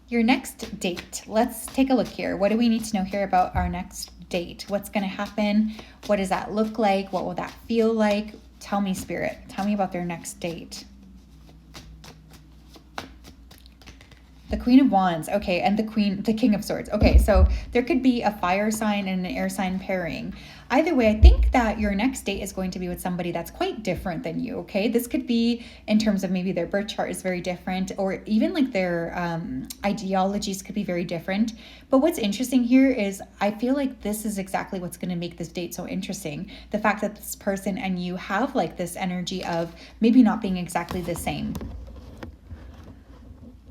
Your next date. Let's take a look here. What do we need to know here about our next date? What's going to happen? What does that look like? What will that feel like? Tell me, Spirit. Tell me about their next date. The Queen of Wands. Okay, and the King of Swords. Okay, so there could be a fire sign and an air sign pairing. Either way, I think that your next date is going to be with somebody that's quite different than you, okay? This could be in terms of maybe their birth chart is very different, or even like their ideologies could be very different. But what's interesting here is I feel like this is exactly what's going to make this date so interesting. The fact that this person and you have like this energy of maybe not being exactly the same.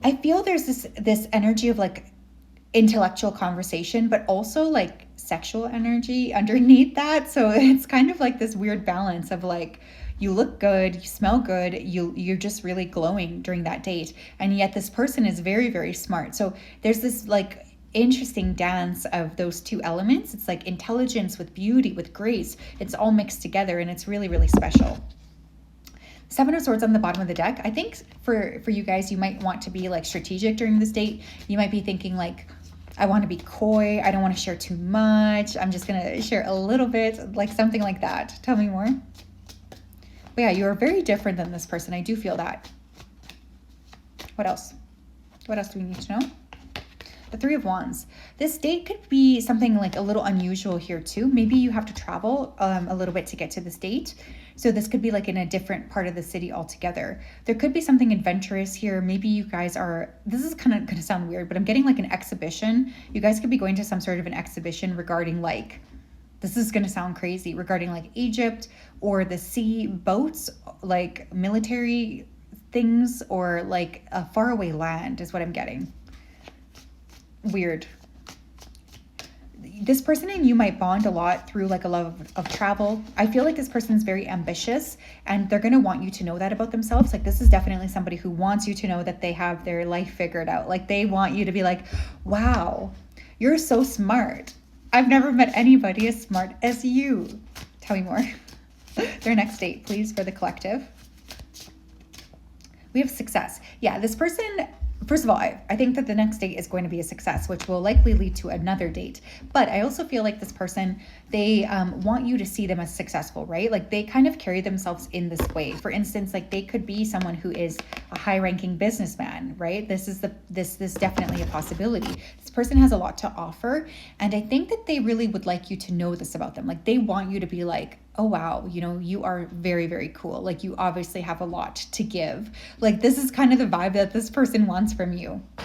I feel there's this energy of like intellectual conversation, but also like sexual energy underneath that. So it's kind of like this weird balance of like you look good, you smell good, you're just really glowing during that date, and yet this person is very, very smart. So there's this like interesting dance of those two elements. It's like intelligence with beauty, with grace. It's all mixed together, and it's really, really special. Seven of Swords on the bottom of the deck. I think for you guys, you might want to be like strategic during this date. You might be thinking like, I want to be coy. I don't want to share too much. I'm just going to share a little bit, like something like that. Tell me more. But yeah, you are very different than this person. I do feel that. What else? What else do we need to know? The Three of Wands. This date could be something like a little unusual here too. Maybe you have to travel a little bit to get to this date. So this could be like in a different part of the city altogether. There could be something adventurous here. Maybe you guys are, this is kind of going to sound weird, but I'm getting like an exhibition. You guys could be going to some sort of an exhibition regarding like, this is going to sound crazy, regarding like Egypt or the sea, boats, like military things, or like a faraway land is what I'm getting. Weird. This person and you might bond a lot through like a love of travel. I feel like this person is very ambitious, and they're going to want you to know that about themselves. Like this is definitely somebody who wants you to know that they have their life figured out. Like they want you to be like, wow, you're so smart. I've never met anybody as smart as you. Tell me more. Their next date, please, for the collective. We have success. Yeah, this person, first of all, I think that the next date is going to be a success, which will likely lead to another date. But I also feel like this person, they want you to see them as successful, right? Like they kind of carry themselves in this way. For instance, like they could be someone who is a high-ranking businessman, right? This is this definitely a possibility. This person has a lot to offer, and I think that they really would like you to know this about them. Like they want you to be like, oh wow, you know, you are very, very cool. Like you obviously have a lot to give. Like this is kind of the vibe that this person wants from you.